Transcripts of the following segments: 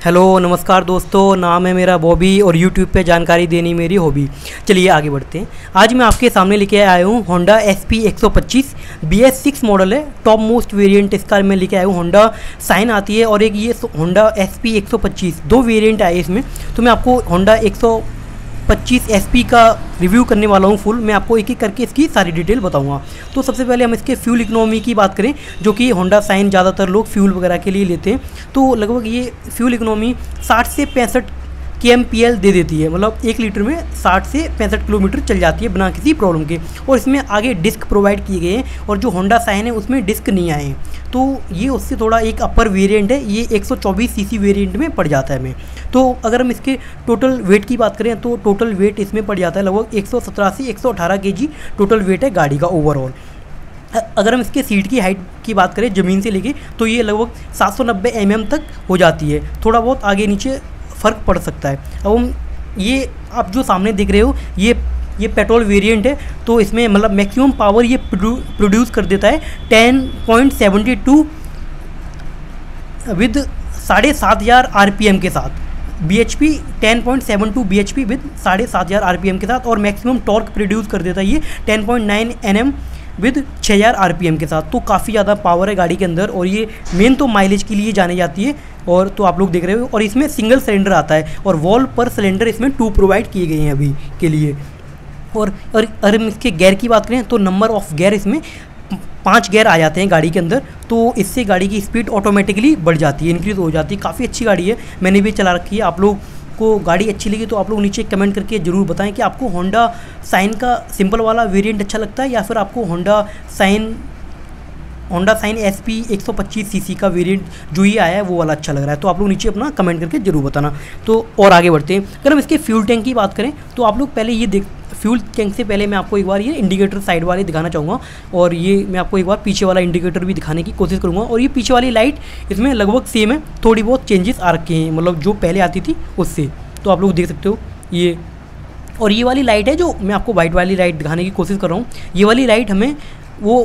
Hello नमस्कार दोस्तों, नाम है मेरा बॉबी और यूट्यूब पे जानकारी देनी मेरी हॉबी। चलिए आगे बढ़ते हैं। आज मैं आपके सामने लेके आया हूँ होंडा SP 125 BS6 मॉडल है, टॉप मोस्ट वेरिएंट इसका मैं लेके आया हूँ। होंडा साइन आती है और एक ये होंडा SP 125, दो वेरिएंट आए इसमें। तो मैं आपको होंडा 125 SP का रिव्यू करने वाला हूँ फुल। मैं आपको एक एक करके इसकी सारी डिटेल बताऊंगा। तो सबसे पहले हम इसके फ्यूल इकोनॉमी की बात करें, जो कि होंडा साइन ज़्यादातर लोग फ्यूल वगैरह के लिए लेते हैं। तो लगभग ये फ्यूल इकोनॉमी 60 से 65 kmpl दे देती है, मतलब 1 लीटर में 60 से 65 किलोमीटर चल जाती है बिना किसी प्रॉब्लम के। और इसमें आगे डिस्क प्रोवाइड किए गए हैं और जो होंडा साइन है उसमें डिस्क नहीं आए हैं। तो ये उससे थोड़ा एक अपर वेरिएंट है, ये 124 cc वेरिएंट में पड़ जाता है हमें। तो अगर हम इसके टोटल वेट की बात करें तो टोटल वेट इसमें पड़ जाता है लगभग 117 से 118 kg टोटल वेट है गाड़ी का ओवरऑल। अगर हम इसके सीट की हाइट की बात करें ज़मीन से लेके, तो ये लगभग 790 mm तक हो जाती है। थोड़ा बहुत आगे नीचे फ़र्क पड़ सकता है। अब हम ये आप जो सामने देख रहे हो ये पेट्रोल वेरिएंट है, तो इसमें मतलब मैक्सिमम पावर ये प्रोड्यूस कर देता है 10.72 विद 7500 RPM के साथ। BHP 10.72 BHP विद 7500 RPM के साथ। और मैक्सिमम टॉर्क प्रोड्यूस कर देता है ये 10.9 Nm विद 6000 RPM के साथ। तो काफ़ी ज़्यादा पावर है गाड़ी के अंदर, और ये मेन तो माइलेज के लिए जानी जाती है। और तो आप लोग देख रहे हो, और इसमें सिंगल सिलेंडर आता है और वॉल पर सिलेंडर इसमें 2 प्रोवाइड किए गए हैं अभी के लिए। और अगर हम इसके गियर की बात करें तो नंबर ऑफ गियर इसमें 5 गियर आ जाते हैं गाड़ी के अंदर। तो इससे गाड़ी की स्पीड ऑटोमेटिकली बढ़ जाती है, इंक्रीज़ हो जाती है। काफ़ी अच्छी गाड़ी है, मैंने भी चला रखी है। आप लोग को गाड़ी अच्छी लगी तो आप लोग नीचे कमेंट करके ज़रूर बताएं कि आपको होंडा साइन का सिंपल वाला वेरिएंट अच्छा लगता है या फिर आपको होंडा साइन SP 125 cc का वेरिएंट जो ये आया है वो वाला अच्छा लग रहा है। तो आप लोग नीचे अपना कमेंट करके ज़रूर बताना। तो और आगे बढ़ते हैं। अगर हम इसके फ्यूल टैंक की बात करें तो आप लोग पहले ये फ्यूल टैंक से पहले मैं आपको एक बार ये इंडिकेटर साइड वाले दिखाना चाहूँगा, और ये मैं आपको एक बार पीछे वाला इंडिकेटर भी दिखाने की कोशिश करूँगा। और ये पीछे वाली लाइट इसमें लगभग सेम है, थोड़ी बहुत चेंजेस आ रखे हैं, मतलब जो पहले आती थी उससे। तो आप लोग देख सकते हो ये। और ये वाली लाइट है जो मैं आपको वाइट वाली लाइट दिखाने की कोशिश कर रहा हूँ, ये वाली लाइट हमें वो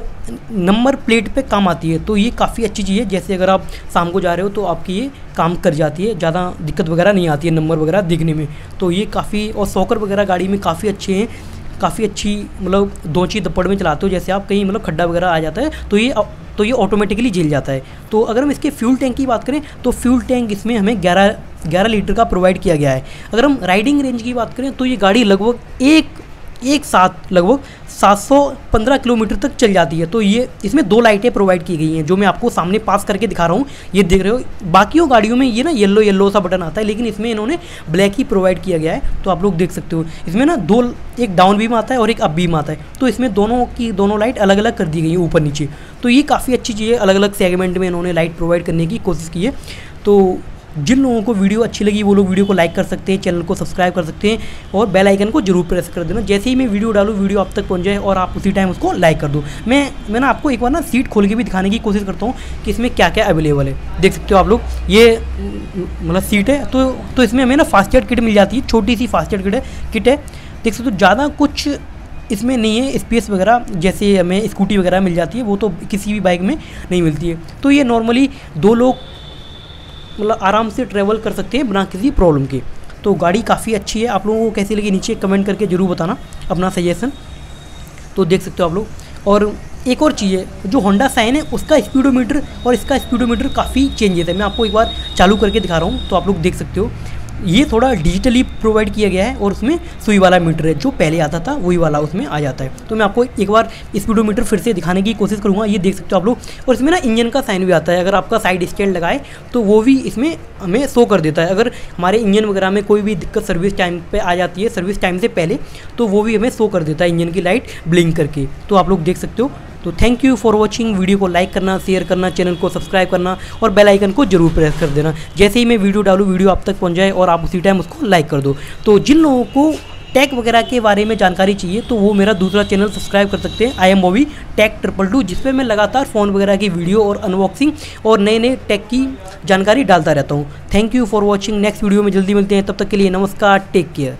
नंबर प्लेट पे काम आती है। तो ये काफ़ी अच्छी चीज़ है, जैसे अगर आप शाम को जा रहे हो तो आपकी ये काम कर जाती है, ज़्यादा दिक्कत वगैरह नहीं आती है नंबर वगैरह दिखने में। तो ये काफ़ी, और सॉकर वगैरह गाड़ी में काफ़ी अच्छे हैं, काफ़ी अच्छी, मतलब दोची दप्पड़ में चलाते हो, जैसे आप कहीं मतलब खड्डा वगैरह आ जाता है तो ये ऑटोमेटिकली जल जाता है। तो अगर हम इसके फ्यूल टैंक की बात करें तो फ्यूल टैंक इसमें हमें 11 लीटर का प्रोवाइड किया गया है। अगर हम राइडिंग रेंज की बात करें तो ये गाड़ी लगभग एक साथ लगभग 715 किलोमीटर तक चल जाती है। तो ये इसमें 2 लाइटें प्रोवाइड की गई हैं जो मैं आपको सामने पास करके दिखा रहा हूँ, ये देख रहे हो। बाकियों गाड़ियों में ये ना येलो सा बटन आता है, लेकिन इसमें इन्होंने ब्लैक ही प्रोवाइड किया गया है। तो आप लोग देख सकते हो इसमें ना एक डाउन बीम आता है और एक अप बीम आता है। तो इसमें दोनों लाइट अलग अलग कर दी गई है ऊपर नीचे। तो ये काफ़ी अच्छी चीज़ है, अलग अलग सेगमेंट में इन्होंने लाइट प्रोवाइड करने की कोशिश की है। तो जिन लोगों को वीडियो अच्छी लगी वो लोग वीडियो को लाइक कर सकते हैं, चैनल को सब्सक्राइब कर सकते हैं और बेल आइकन को जरूर प्रेस कर देना। जैसे ही मैं वीडियो डालूँ वीडियो आप तक पहुंच जाए और आप उसी टाइम उसको लाइक कर दो। मैं ना आपको एक बार ना सीट खोल के भी दिखाने की कोशिश करता हूँ कि इसमें क्या क्या अवेलेबल है। देख सकते हो आप लोग, ये मतलब सीट है। तो इसमें हमें ना फास्ट एड किट मिल जाती है, छोटी सी फास्ट एड किट है। देख सकते हो ज़्यादा कुछ इसमें नहीं है, स्पेस वगैरह जैसे हमें स्कूटी वगैरह मिल जाती है वो तो किसी भी बाइक में नहीं मिलती है। तो ये नॉर्मली 2 लोग मतलब आराम से ट्रैवल कर सकते हैं बिना किसी प्रॉब्लम के। तो गाड़ी काफ़ी अच्छी है। आप लोगों को कैसी लगी नीचे कमेंट करके ज़रूर बताना अपना सजेशन। तो देख सकते हो आप लोग। और एक और चीज़ है, जो होंडा साइन है उसका स्पीडोमीटर और इसका स्पीडोमीटर काफ़ी चेंजेस है। मैं आपको एक बार चालू करके दिखा रहा हूँ, तो आप लोग देख सकते हो ये थोड़ा डिजिटली प्रोवाइड किया गया है और उसमें सुई वाला मीटर है, जो पहले आता था वही वाला उसमें आ जाता है। तो मैं आपको एक बार स्पीडोमीटर फिर से दिखाने की कोशिश करूँगा, ये देख सकते हो आप लोग। और इसमें ना इंजन का साइन भी आता है, अगर आपका साइड स्टैंड लगाए तो वो भी इसमें हमें शो कर देता है। अगर हमारे इंजन वगैरह में कोई भी दिक्कत सर्विस टाइम पर आ जाती है, सर्विस टाइम से पहले, तो वो भी हमें शो कर देता है इंजन की लाइट ब्लिंक करके। तो आप लोग देख सकते हो। तो thank you for watching. Video को लाइक करना, शेयर करना, चैनल को सब्सक्राइब करना और बेल आइकन को जरूर प्रेस कर देना। जैसे ही मैं वीडियो डालूँ वीडियो आप तक पहुंच जाए और आप उसी टाइम उसको लाइक कर दो। तो जिन लोगों को टेक वगैरह के बारे में जानकारी चाहिए तो वो मेरा दूसरा चैनल सब्सक्राइब कर सकते हैं, आई एम बॉबी टेक 222, जिसपे मैं लगातार फ़ोन वगैरह की वीडियो और अनबॉक्सिंग और नए टेक की जानकारी डालता रहता हूँ। Thank you for watching. Next video में जल्दी मिलते हैं, तब तक के लिए नमस्कार, टेक केयर।